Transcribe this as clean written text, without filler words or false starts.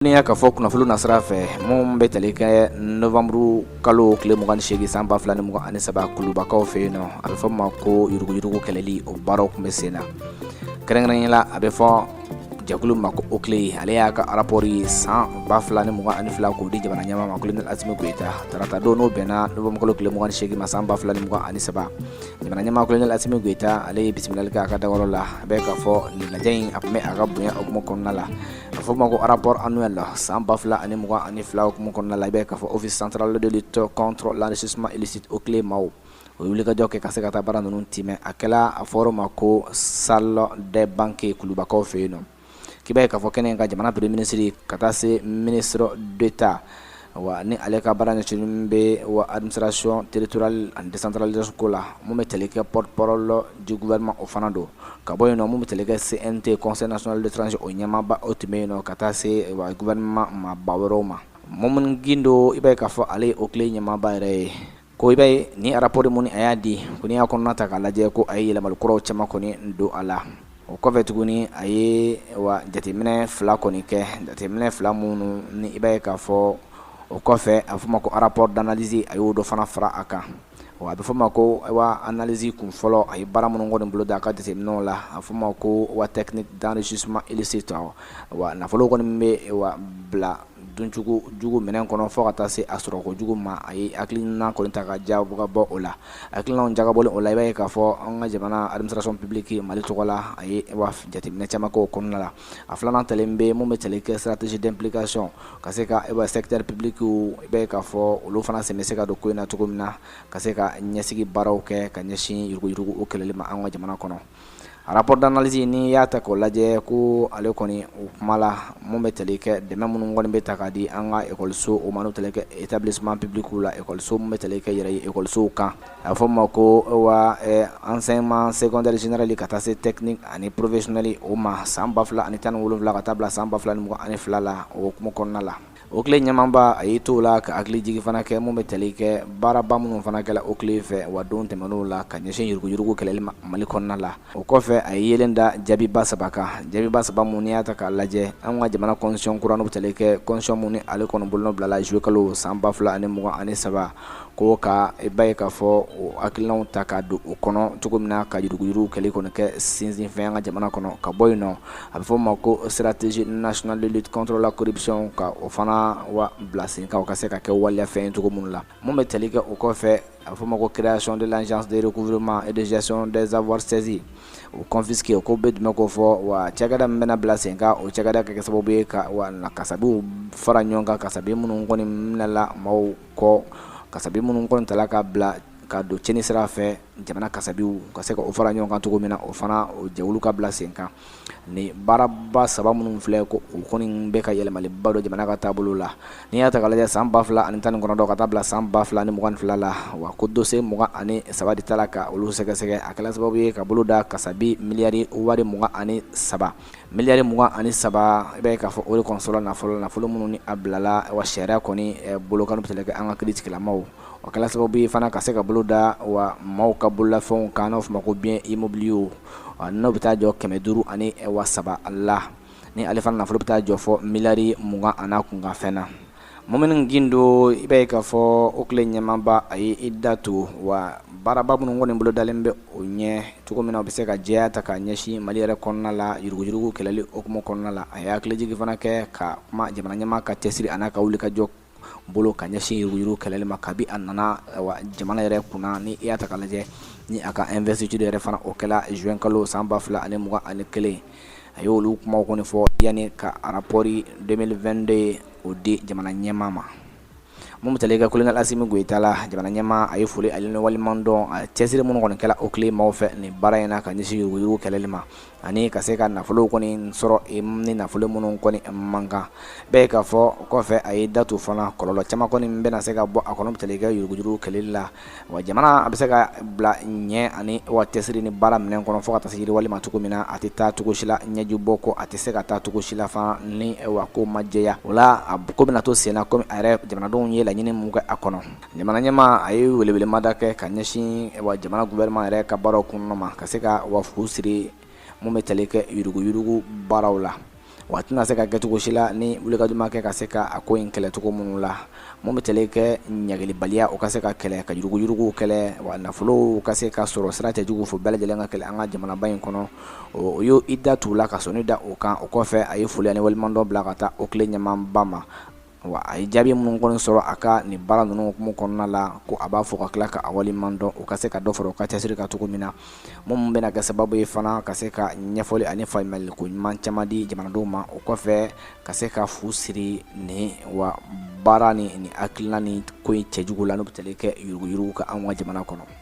Ni y'a ka fɔ kunnafoni nasira fɛ mun bɛ tali kɛ novembre kalo tile 28 san 2023 kulubakaw fɛ yen nɔ a bɛ fɔ ma ko yuruguyurugu kɛlɛli o baaraw kun bɛ sen na kɛrɛnkɛrɛnnenya la a bɛ fɔ jakulu ma ko Oakley ale y'a ka rapport ye san 2022 k'o di jamana ɲɛmaa ma colonel Asimi Goita tarata don n'o bɛnna novembre kalo tile 28 ma san 2023 jamana ɲɛmaa colonel Asimi Goita ale ye bisimilali kɛ a ka dayɔrɔ la a bɛ ka fɔ nin lajɛ in a kun bɛ a ka bonya hukumu kɔnɔna la a fɔ ma ko rapport annuel la san 2022 hukumu kɔnɔna la i bɛ ka fɔ office central de lutte contre l'enrichissement illicite Oakley maaw o ye wulikajɔ kɛ ka se ka taa baara ninnu timɛ a kɛla a fɔra ma ko salle des banques kulubakaw fɛ yen nɔ k'i b'a ye k'a fɔ kɛnɛ ka jamana premier ministre ka taa se ministre d'État wa ni ale ka baara ɲɛsinnen bɛ wa administration territoriale and décentralisation ko la mun bɛ tali kɛ porte-parole du gouvernement o fana don ka bɔ yen nɔ mun bɛ tali kɛ CNT conseil national de transition o ɲɛmaaba o tun bɛ yen nɔ ka taa se wa gouvernement maaba wɛrɛw ma Momini Gindo i b'a ye k'a fɔ ale ye Oakley ɲɛmaaba yɛrɛ ye ko i b'a ye ni rapport mun a y'a di ko n'i y'a kɔnɔna ta k'a lajɛ ko a ye yɛlɛmali kuraw caman kɔni don a la o kɔfɛ tuguni a ye wa jateminɛ fila kɔni kɛ jateminɛ fila minnu ni i b'a ye k'a fɔ o kɔfɛ a bɛ fɔ ma ko rapport d'analyse a y'o dɔ fana fara a kan wa a bɛ fɔ ma ko wa analyse kun fɔlɔ a ye baara minnu kɔni bolo da a ka jateminɛw la a bɛ fɔ ma ko wa technique d'enrichissement illicite wa nafolo kɔni bɛ wa bila dunjugu minɛn kɔnɔ fɔ ka taa se a sɔrɔ kojugu ma a ye hakilina kɔni ta ka bɔ o la hakilinaw jagabɔlen o la i b'a ye k'a fɔ an ka jamana administration publique Mali tɔgɔ la a ye wa jateminɛ caman k'o kɔnɔna la a filanan talen bɛ mun bɛ tali kɛ stratégie d'implication ka se ka secteur public i b'a ye k'a fɔ olu fana sen bɛ se ka don ko in na cogo min na ka se ka ɲɛsigi baaraw kɛ ka ɲɛsin yuruguyurugu o kɛlɛli ma an ka jamana kɔnɔ rapport d'analyse ni y'a ta k'o lajɛ ko ale kɔni o kuma la mun bɛ tali kɛ dɛmɛ minnu kɔni bɛ ta k'a di an ka ekɔliso o ma n'o tali kɛ établissement public la ekɔliso mun bɛ tali kɛ yɛrɛ ye ekɔlisow kan a fɔ ma ko wa enseignement secondaire général ka taa se technique ani professionnel o ma san 2017 ka taa bila san 2022 la o hukumu kɔnɔna la Oakley ɲɛmaaba a y'i t'o la ka hakili jigi fana kɛ mun bɛ tali kɛ baaraba minnu fana kɛla Oakley fɛ wa don tɛmɛn'o la ka ɲɛsin yuruguyurugu kɛlɛli ma Mali kɔnɔna la o kɔfɛ a ye yelen da jaabiba saba kan jaabiba saba mun n'i y'a ta k'a lajɛ an ka jamana constitution kura n'o bɛ tali kɛ constitution mun ni ale kɔni bolonɔ bilala juillet kalo san 2023 ko ka i b'a ye k'a fɔ o hakilinaw ta ka don o kɔnɔ cogo min na ka yuruguyurugu kɛlɛ kɔni kɛ sinsinfɛn an ka jamana kɔnɔ ka bɔ yen nɔ a bɛ fɔ ma ko stratégie nationale de lutte contre la corruption ka o fana wa bila sen kan o ka se ka kɛ waliya fɛn cogo minnu la mun bɛ tali kɛ o kɔfɛ a bɛ fɔ ma ko création de l'agence de recouvrement et de gestion des avoirs saisis o confisqué o ko bɛ dɛmɛ k'o fɔ wa cakɛda min bɛna bila sen kan o cakɛda ka kɛ sababu ye ka wa kasabiw fara ɲɔgɔn kan kasabi minnu kɔni minɛla maaw kɔ kasabi minnu kɔni tala ka bila ka don cɛnni sira fɛ jamana kasabiw ka se ka o fara ɲɔgɔn kan cogo min na o fana o jɛkulu ka bila sen kan ni baaraba saba minnu filɛ ko o kɔni bɛ ka yɛlɛmaliba don jamana ka taabolo la n'i y'a ta k'a lajɛ san 2019 ka taa bila san 2022 la wa ko dossier 23 de tala ka olu sɛgɛsɛgɛ a kɛla sababu ye ka bolo da kasabi miliyari wari 23 miliyari 23 i b'a ye k'a fɔ o de kɔni sɔrɔla nafolo minnu ni a bilala wa sariya kɔni bolo kan bɛ tɛmɛ kɛ an ka kiiritigilamaw o kɛla sababu ye fana ka se ka bolo da wa maaw ka bololafɛnw kan n'o fɔ ma ko bien immobilier n'o bɛ taa jɔ 507 la ni ale fana nafolo bɛ taa jɔ fɔ miliyari 20 kunkan fɛn na Momini Gindo i b'a ye k'a fɔ Oakley ɲɛmaaba a ye i da to wa baaraba minnu kɔni bolo dalen bɛ o ɲɛ cogo min na o bɛ se ka jɛya ta ka ɲɛsin Mali yɛrɛ kɔnɔna la yuruguyurugu kɛlɛli hukumu kɔnɔna la a ye hakili jigi fana kɛ ka kuma jamana ɲɛmaa ka cɛsiri a n'a ka wulikajɔ bolo ka ɲɛsin yuruguyurugu kɛlɛli ma kabi a nana wa jamana yɛrɛ kunna ni i y'a ta k'a lajɛ ni a ka investiture yɛrɛ fana o kɛla juin kalo san 2021 a ye olu kumaw kɔni fɔ yanni ka rapport 2022 o di jamana ɲɛmaa ma mun bɛ tali kɛ colonel Asimi Goita la jamana ɲɛmaa a ye foli ale ni waliɲuman dɔn a cɛsiri minnu kɔni kɛla Oakley maaw fɛ nin baara in na ka ɲɛsin yuruguyurugu kɛlɛli ma ani ka se ka nafolo kɔni sɔrɔ ni nafolo minnu kɔni man kan bɛɛ k'a fɔ kɔfɛ a ye datu fana kɔlɔlɔ caman kɔni bɛna se ka bɔ a kɔnɔ bɛ tali kɛ yuruguyurugu kɛlɛli la wa jamana a bɛ se ka bila ɲɛ ani wa cɛsiri ni baara minɛn kɔnɔ fɔ ka taa se yiriwali ma cogo min na a tɛ taa cogo si la ɲɛji bɔ ko a tɛ se ka taa cogo si la fana ni wa ko ma jɛya o la a ko bɛna to sen na komi a yɛrɛ jamanadenw ye laɲini mun kɛ a kɔnɔ jamana ɲɛmaa a ye welewelemada kɛ ka ɲɛsin wa jamana gouvernement yɛrɛ ka baaraw kɔnɔna ma ka se ka wa fu siri mun bɛ tali kɛ yuruguyurugu baaraw la wa tɛna se ka kɛ cogo si la ni wulikajuma kɛ ka se ka a ko in kɛlɛ cogo minnu la mun bɛ tɛle kɛ ɲagilibaliya o ka se ka kɛlɛ ka yuruguyurugu kɛlɛ wa nafolo ka se ka sɔrɔ sira cɛjugu fo bɛɛ lajɛlen ka kɛlɛ an ka jamanaba in kɔnɔ o y'o i da t'u la ka sɔnni da o kan o kɔfɛ a ye foli ani walimadɔ bila ka taa o tile ɲɛmaaba ma wa a ye jaabi minnu kɔni sɔrɔ a ka nin baara ninnu hukumu kɔnɔna la ko a b'a fɔ ka tila ka a walimadɔn o ka se ka dɔ fara o ka cɛsiri ka cogo min na mun bɛna kɛ sababu ye fana ka se ka ɲɛfɔli ani faamuyali ko ɲuman caman di jamanadenw ma o kɔfɛ ka se ka fu siri nin wa baara ni hakilina ni ko in cɛjugu la n'o bɛ tali kɛ yuruguyurugu ka anw ka jamana kɔnɔ.